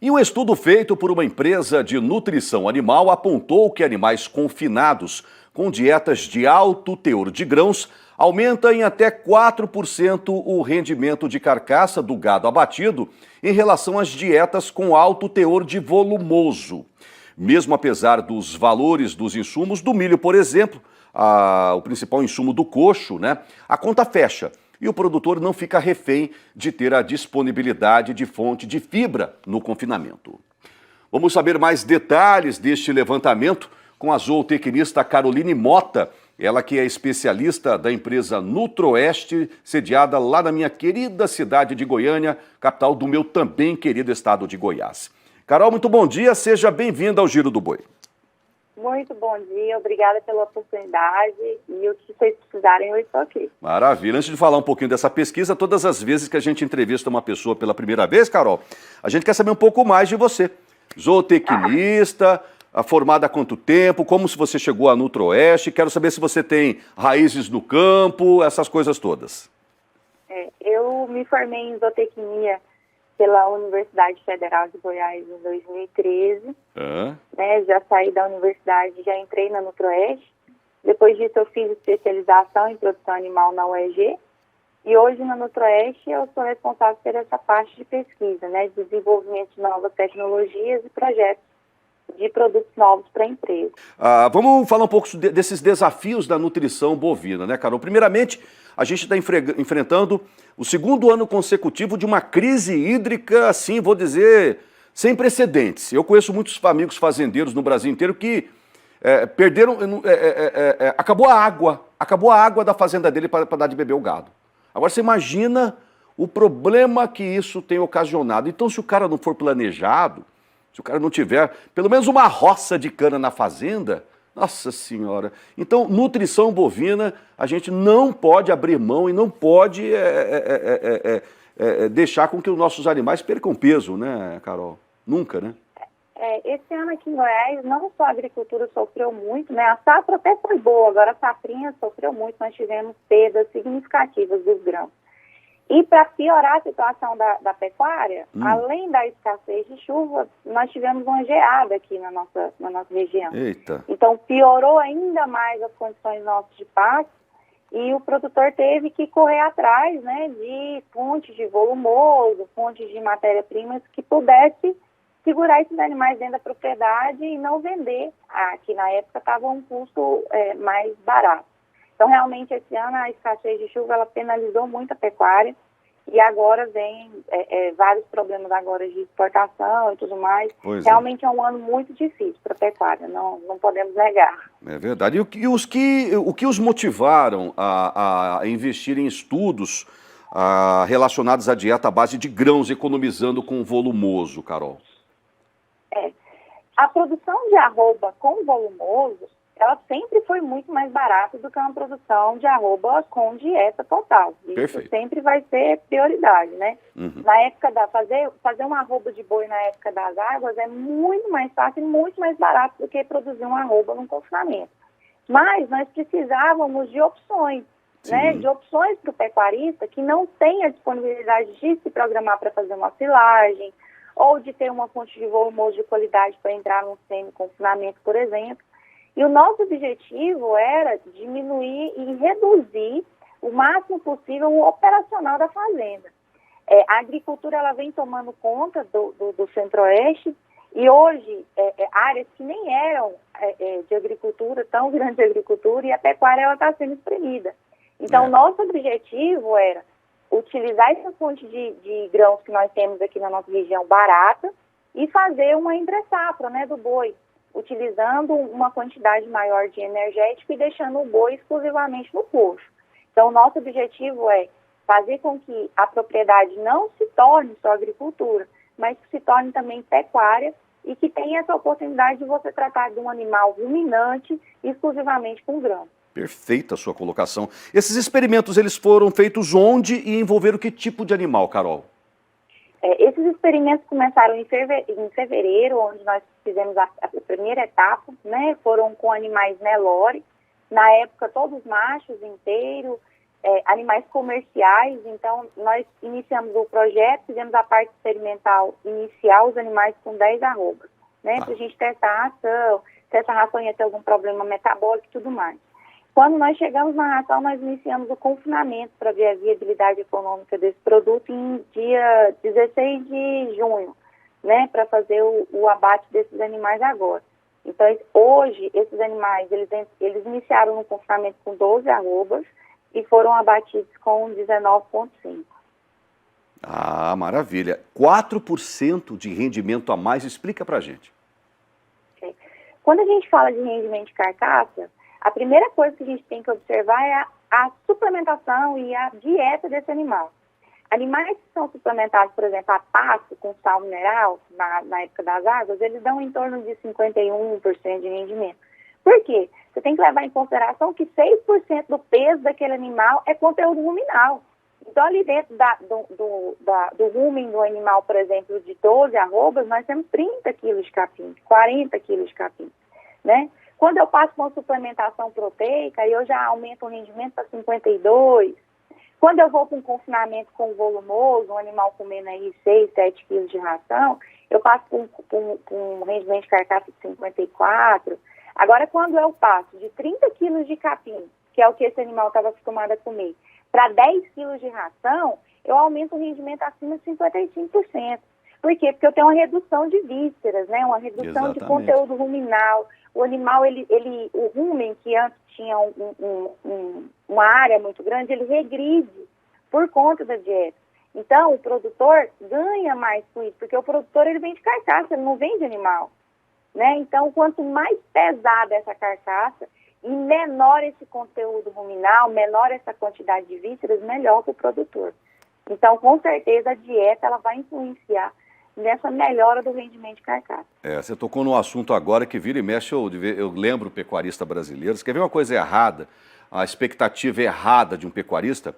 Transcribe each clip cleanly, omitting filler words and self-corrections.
E um estudo feito por uma empresa de nutrição animal apontou que animais confinados com dietas de alto teor de grãos aumenta em até 4% o rendimento de carcaça do gado abatido em relação às dietas com alto teor de volumoso. Mesmo apesar dos valores dos insumos do milho, por exemplo, o principal insumo do coxo, a conta fecha. E o produtor não fica refém de ter a disponibilidade de fonte de fibra no confinamento. Vamos saber mais detalhes deste levantamento com a zootecnista Caroline Mota, ela que é especialista da empresa Nutroeste, sediada lá na minha querida cidade de Goiânia, capital do meu também querido estado de Goiás. Carol, muito bom dia, seja bem-vinda ao Giro do Boi. Muito bom dia, obrigada pela oportunidade e o que vocês precisarem, eu estou aqui. Maravilha. Antes de falar um pouquinho dessa pesquisa, todas as vezes que a gente entrevista uma pessoa pela primeira vez, Carol, a gente quer saber um pouco mais de você. Zootecnista, formada há quanto tempo, como se você chegou à Nutroeste, quero saber se você tem raízes no campo, essas coisas todas. Eu me formei em zootecnia pela Universidade Federal de Goiás em 2013. Já saí da universidade, já entrei na Nutroeste. Depois disso eu fiz especialização em produção animal na UEG. E hoje na Nutroeste eu sou responsável por essa parte de pesquisa, de desenvolvimento de novas tecnologias e projetos de produtos novos para a empresa. Vamos falar um pouco desses desafios da nutrição bovina, Carol? Primeiramente, a gente está enfrentando o segundo ano consecutivo de uma crise hídrica, assim, vou dizer, sem precedentes. Eu conheço muitos amigos fazendeiros no Brasil inteiro que perderam, acabou a água da fazenda dele para dar de beber o gado. Agora você imagina o problema que isso tem ocasionado. Então, se o cara não for planejado, se o cara não tiver pelo menos uma roça de cana na fazenda, nossa senhora. Então, nutrição bovina, a gente não pode abrir mão e não pode deixar com que os nossos animais percam peso, Carol? Nunca, Esse ano aqui em Goiás, não só a agricultura sofreu muito, a safra até foi boa, agora a safrinha sofreu muito, nós tivemos perdas significativas dos grãos. E para piorar a situação da pecuária, além da escassez de chuva, nós tivemos uma geada aqui na nossa região. Eita. Então piorou ainda mais as condições nossas de pasto e o produtor teve que correr atrás de fontes de volumoso, fontes de matéria-primas que pudesse segurar esses animais dentro da propriedade e não vender, que na época estava um custo mais barato. Então, realmente, esse ano, a escassez de chuva, ela penalizou muito a pecuária e agora vem vários problemas agora de exportação e tudo mais. Realmente é um ano muito difícil para a pecuária, não podemos negar. É verdade. E o que os motivaram a investir em estudos relacionados à dieta à base de grãos, economizando com volumoso, Carol? A produção de arroba com volumoso, ela sempre foi muito mais barata do que uma produção de arroba com dieta total. Isso Perfeito. Sempre vai ser prioridade, Na época fazer uma arroba de boi na época das águas é muito mais fácil e muito mais barato do que produzir uma arroba num confinamento. Mas nós precisávamos de opções, de opções para o pecuarista que não tem a disponibilidade de se programar para fazer uma silagem ou de ter uma fonte de volumoso de qualidade para entrar num semi-confinamento, por exemplo. E o nosso objetivo era diminuir e reduzir o máximo possível o operacional da fazenda. A agricultura ela vem tomando conta do Centro-Oeste e hoje áreas que nem eram de agricultura, tão grande de agricultura, e a pecuária está sendo espremida. Então, nosso objetivo era utilizar essa fonte de grãos que nós temos aqui na nossa região barata e fazer uma entre-safra do boi, utilizando uma quantidade maior de energético e deixando o boi exclusivamente no coxo. Então, o nosso objetivo é fazer com que a propriedade não se torne só agricultura, mas que se torne também pecuária e que tenha essa oportunidade de você tratar de um animal ruminante exclusivamente com grão. Perfeita a sua colocação. Esses experimentos, eles foram feitos onde e envolveram que tipo de animal, Carol? Esses experimentos começaram em fevereiro, onde nós fizemos a primeira etapa, Foram com animais Nelore, na época todos machos inteiros, animais comerciais. Então, nós iniciamos o projeto, fizemos a parte experimental inicial, os animais com 10 arrobas, né? Para a gente testar a ração, se essa ração ia ter algum problema metabólico e tudo mais. Quando nós chegamos na ração, nós iniciamos o confinamento para ver a viabilidade econômica desse produto em dia 16 de junho, né? Para fazer o abate desses animais agora. Então, hoje, esses animais, eles iniciaram no confinamento com 12 arrobas e foram abatidos com 19,5. Ah, maravilha. 4% de rendimento a mais, explica pra gente. Quando a gente fala de rendimento de carcaça, a primeira coisa que a gente tem que observar é a suplementação e a dieta desse animal. Animais que são suplementados, por exemplo, a pasto com sal mineral, na época das águas, eles dão em torno de 51% de rendimento. Por quê? Você tem que levar em consideração que 6% do peso daquele animal é conteúdo ruminal. Então, ali dentro do rumen do animal, por exemplo, de 12 arrobas, nós temos 30 quilos de capim, 40 quilos de capim, né? Quando eu passo com suplementação proteica, eu já aumento o rendimento para 52. Quando eu vou com confinamento com volumoso, um animal comendo aí 6, 7 quilos de ração, eu passo com um rendimento de carcaça de 54. Agora, quando eu passo de 30 quilos de capim, que é o que esse animal estava acostumado a comer, para 10 quilos de ração, eu aumento o rendimento acima de 55%. Por quê? Porque eu tenho uma redução de vísceras, né? Uma redução de conteúdo ruminal. O animal, o rumen, que antes tinha uma área muito grande, ele regride por conta da dieta. Então, o produtor ganha mais com isso, porque o produtor, ele vende carcaça, ele não vende animal, né? Então, quanto mais pesada essa carcaça e menor esse conteúdo ruminal, menor essa quantidade de vísceras, melhor para o produtor. Então, com certeza, a dieta ela vai influenciar nessa melhora do rendimento de carcaça. Você tocou num assunto agora que vira e mexe, eu lembro o pecuarista brasileiro. Você quer ver uma coisa errada? A expectativa errada de um pecuarista?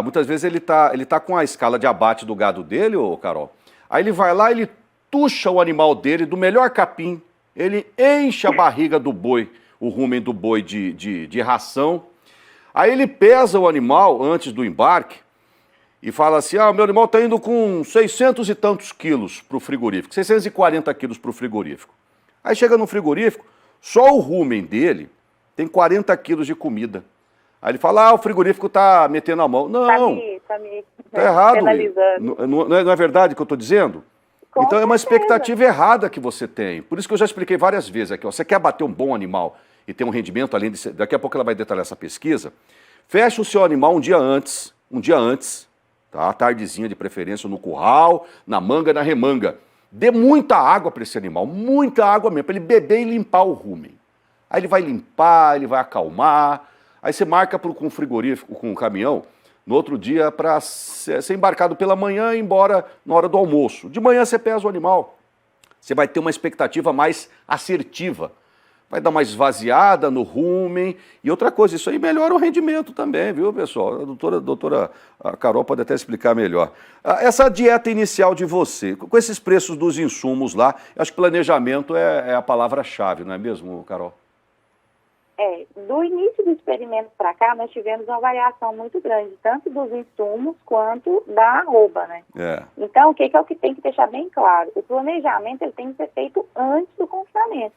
Muitas vezes ele tá com a escala de abate do gado dele, ô Carol. Aí ele vai lá, ele tucha o animal dele do melhor capim, ele enche a barriga do boi, o rumen do boi de ração. Aí ele pesa o animal antes do embarque e fala assim, meu animal está indo com 600 e tantos quilos para o frigorífico, 640 quilos para o frigorífico. Aí chega no frigorífico, só o rumen dele tem 40 quilos de comida. Aí ele fala, o frigorífico está metendo a mão. Não, tá errado. Não é verdade o que eu estou dizendo? Então é uma expectativa errada que você tem. Por isso que eu já expliquei várias vezes aqui, você quer bater um bom animal e ter um rendimento, além de... Daqui a pouco ela vai detalhar essa pesquisa. Feche o seu animal um dia antes, tá? Tardezinha de preferência no curral, na manga, na remanga. Dê muita água para esse animal, muita água mesmo, para ele beber e limpar o rumen. Aí ele vai limpar, ele vai acalmar. Aí você marca com o frigorífico, com o caminhão, no outro dia para ser embarcado pela manhã e ir embora na hora do almoço. De manhã você pesa o animal. Você vai ter uma expectativa mais assertiva. Vai dar uma esvaziada no rumen. E outra coisa, isso aí melhora o rendimento também, viu, pessoal? A doutora Carol pode até explicar melhor. Essa dieta inicial de você, com esses preços dos insumos lá, eu acho que planejamento é a palavra-chave, não é mesmo, Carol? Do início do experimento para cá, nós tivemos uma variação muito grande, tanto dos insumos quanto da arroba, né? Então, o que é o que tem que deixar bem claro? O planejamento ele tem que ser feito antes do confinamento.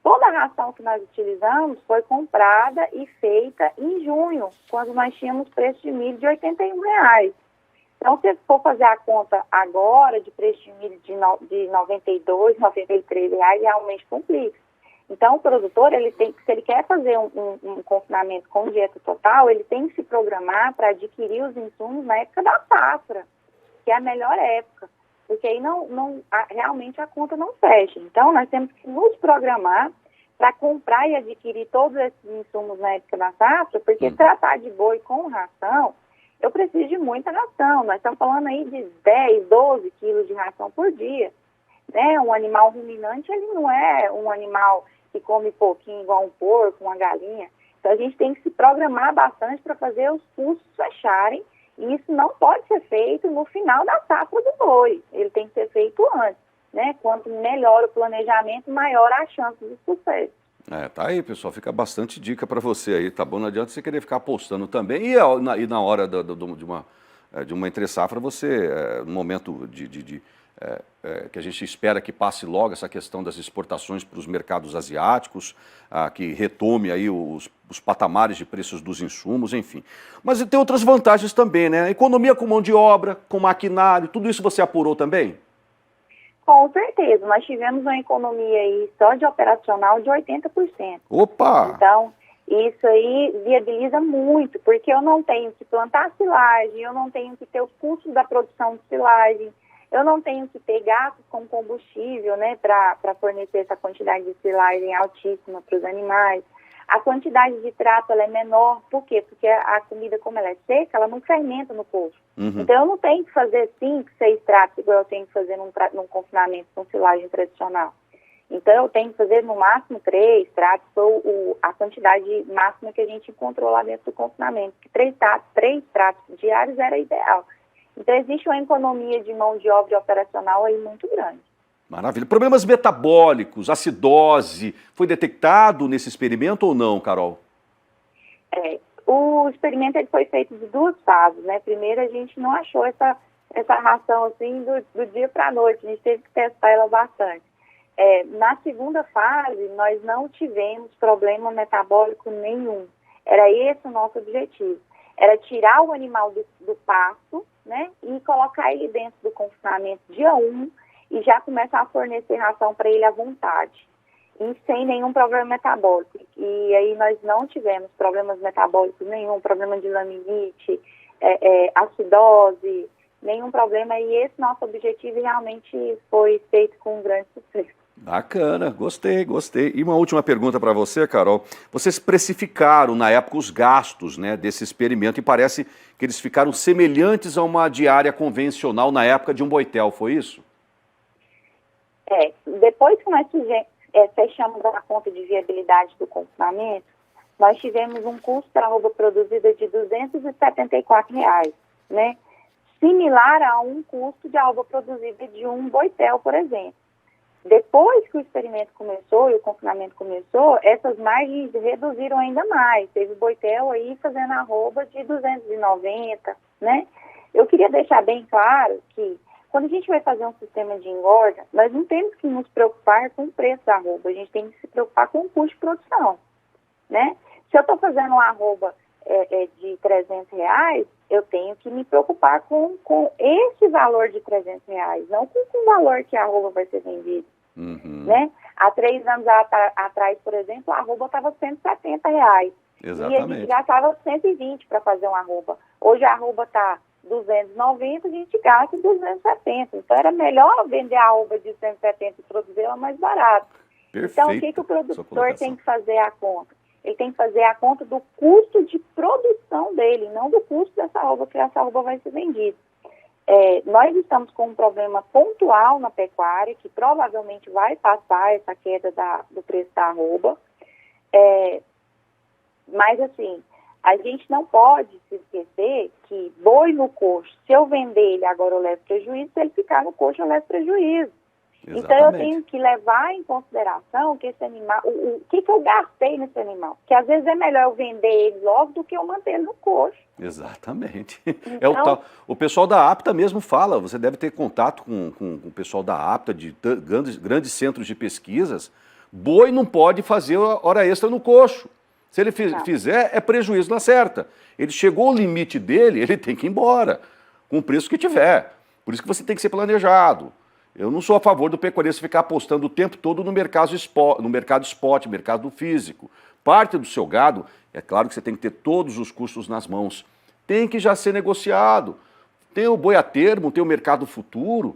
Toda a ração que nós utilizamos foi comprada e feita em junho, quando nós tínhamos preço de milho de R$81. Então, se for fazer a conta agora de preço de milho de R$92, R$93, realmente complica. Então, o produtor, se ele quer fazer um confinamento com dieta total, ele tem que se programar para adquirir os insumos na época da safra, que é a melhor época, porque aí realmente a conta não fecha. Então, nós temos que nos programar para comprar e adquirir todos esses insumos na época da safra, porque tratar de boi com ração, eu preciso de muita ração. Nós estamos falando aí de 10, 12 quilos de ração por dia. Né? Um animal ruminante, ele não é um animal que come pouquinho igual um porco, uma galinha. Então, a gente tem que se programar bastante para fazer os custos fecharem, e isso não pode ser feito no final da safra do boi. Ele tem que ser feito antes, né? Quanto melhor o planejamento, maior a chance de sucesso. Tá aí, pessoal, fica bastante dica para você aí, tá bom? Não adianta você querer ficar apostando também. E na hora de uma entre-safra, você, no momento que a gente espera que passe logo essa questão das exportações para os mercados asiáticos, que retome aí os patamares de preços dos insumos, enfim. Mas tem outras vantagens também, né? Economia com mão de obra, com maquinário, tudo isso você apurou também? Com certeza, nós tivemos uma economia aí só de operacional de 80%. Opa! Então, isso aí viabiliza muito, porque eu não tenho que plantar silagem, eu não tenho que ter os custos da produção de silagem, eu não tenho que ter gastos com combustível, né, para fornecer essa quantidade de silagem altíssima para os animais. A quantidade de trato ela é menor, por quê? Porque a comida, como ela é seca, ela não fermenta no corpo. Então, eu não tenho que fazer 5, 6 tratos, igual eu tenho que fazer num confinamento com silagem tradicional. Então, eu tenho que fazer no máximo 3 tratos, ou a quantidade máxima que a gente encontrou lá dentro do confinamento, que 3 tratos diários era ideal. Então, existe uma economia de mão de obra operacional aí muito grande. Maravilha. Problemas metabólicos, acidose, foi detectado nesse experimento ou não, Carol? O experimento ele foi feito de 2 fases, né? Primeiro, a gente não achou essa ração assim do dia para a noite, a gente teve que testar ela bastante. Na segunda fase, nós não tivemos problema metabólico nenhum. Era esse o nosso objetivo. Era tirar o animal do pasto, né? E colocar ele dentro do confinamento dia 1 e já começar a fornecer ração para ele à vontade. E sem nenhum problema metabólico. E aí nós não tivemos problemas metabólicos nenhum, problema de laminite, acidose, nenhum problema. E esse nosso objetivo realmente foi feito com um grande sucesso. Bacana, gostei. E uma última pergunta para você, Carol. Vocês precificaram na época os gastos, né, desse experimento e parece que eles ficaram semelhantes a uma diária convencional na época de um boitel, foi isso? Depois que nós fechamos a conta de viabilidade do confinamento, nós tivemos um custo da arroba produzida de R$ 274, né? Similar a um custo de arroba produzida de um boitel, por exemplo. Depois que o experimento começou e o confinamento começou, essas margens reduziram ainda mais. Teve boitel aí fazendo arroba de 290, né? Eu queria deixar bem claro que quando a gente vai fazer um sistema de engorda, nós não temos que nos preocupar com o preço da arroba, a gente tem que se preocupar com o custo de produção, né? Se eu estou fazendo uma arroba de R$300, eu tenho que me preocupar com esse valor de R$300, não com o valor que a arroba vai ser vendida, né? Há 3 anos atrás, por exemplo, a arroba estava R$170. Exatamente. E a gente gastava 120 para fazer uma arroba. Hoje a arroba está 290, a gente gasta 270. Então, era melhor vender a arroba de 170 e produzir ela mais barato. Perfeito. Então, o que o produtor tem que fazer a conta? Ele tem que fazer a conta do custo de produção dele, não do custo dessa arroba, que essa arroba vai ser vendida. Nós estamos com um problema pontual na pecuária, que provavelmente vai passar essa queda do preço da arroba. Mas, assim, a gente não pode se esquecer que boi no coxo, se eu vender ele agora eu levo prejuízo, se ele ficar no coxo eu levo prejuízo. Exatamente. Então eu tenho que levar em consideração que esse animal, o que eu gastei nesse animal. Que às vezes é melhor eu vender ele logo do que eu manter ele no coxo. Exatamente. Então, o pessoal da APTA mesmo fala, você deve ter contato com o pessoal da APTA, de grandes centros de pesquisas. Boi não pode fazer hora extra no coxo. Se ele fizer, é prejuízo na certa. Ele chegou ao limite dele, ele tem que ir embora, com o preço que tiver. Por isso que você tem que ser planejado. Eu não sou a favor do pecuarista ficar apostando o tempo todo no mercado spot, mercado físico. Parte do seu gado, é claro que você tem que ter todos os custos nas mãos. Tem que já ser negociado. Tem o boi a termo, tem o mercado futuro.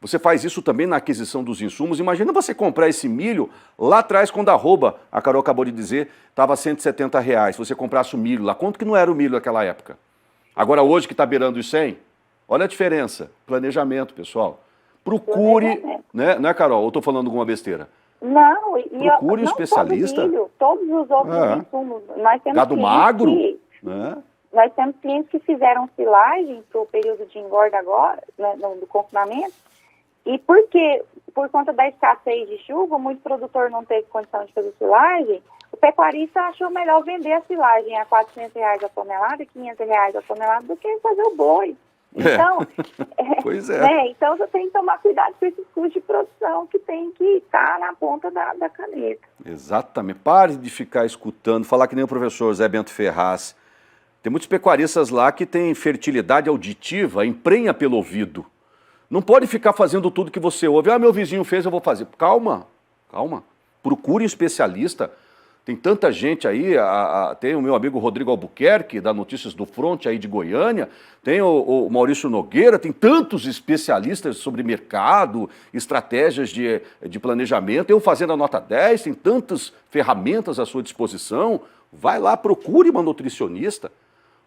Você faz isso também na aquisição dos insumos. Imagina você comprar esse milho lá atrás, quando a arroba, a Carol acabou de dizer, estava R$170. Você comprasse o milho lá. Quanto que não era o milho naquela época? Agora hoje que está beirando os 100, olha a diferença. Planejamento, pessoal. Procure, né, Carol? Ou estou falando alguma besteira? Não, procure um especialista. Milho, todos os outros insumos. Nós temos gado magro, né? Nós temos clientes que fizeram silagem para o período de engorda agora, né, do confinamento, E por conta da escassez de chuva, muito produtor não teve condição de fazer silagem, o pecuarista achou melhor vender a silagem a R$400 a tonelada, R$500 a tonelada, do que fazer o boi. Então, pois é. Né, então você tem que tomar cuidado com esses custos de produção que tem que estar na ponta da caneta. Exatamente. Pare de ficar escutando, falar que nem o professor Zé Bento Ferraz. Tem muitos pecuaristas lá que têm fertilidade auditiva, emprenha pelo ouvido. Não pode ficar fazendo tudo que você ouve. Ah, meu vizinho fez, eu vou fazer. Calma, calma. Procure um especialista. Tem tanta gente aí, tem o meu amigo Rodrigo Albuquerque, da Notícias do Fronte aí de Goiânia, tem o Maurício Nogueira, tem tantos especialistas sobre mercado, estratégias de planejamento, tem o Fazenda Nota 10, tem tantas ferramentas à sua disposição. Vai lá, procure uma nutricionista,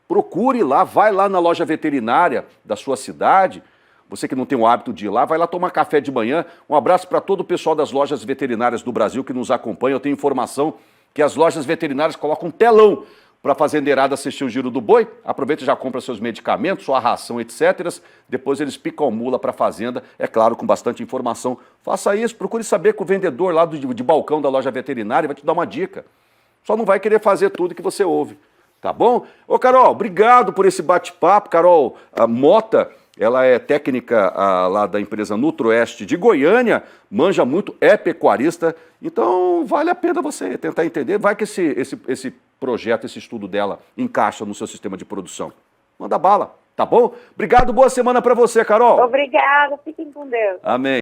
procure lá, vai lá na loja veterinária da sua cidade. Você que não tem o hábito de ir lá, vai lá tomar café de manhã. Um abraço para todo o pessoal das lojas veterinárias do Brasil que nos acompanha. Eu tenho informação que as lojas veterinárias colocam um telão para a fazendeirada assistir o Giro do Boi. Aproveita e já compra seus medicamentos, sua ração, etc. Depois eles picam mula para a fazenda, é claro, com bastante informação. Faça isso, procure saber com o vendedor lá de balcão da loja veterinária, vai te dar uma dica. Só não vai querer fazer tudo que você ouve, tá bom? Ô Carol, obrigado por esse bate-papo. Carol Mota, ela é técnica lá da empresa Nutroeste de Goiânia, manja muito, é pecuarista, então vale a pena você tentar entender. Vai que esse projeto, esse estudo dela encaixa no seu sistema de produção. Manda bala, tá bom? Obrigado, boa semana para você, Carol. Obrigada, fiquem com Deus. Amém.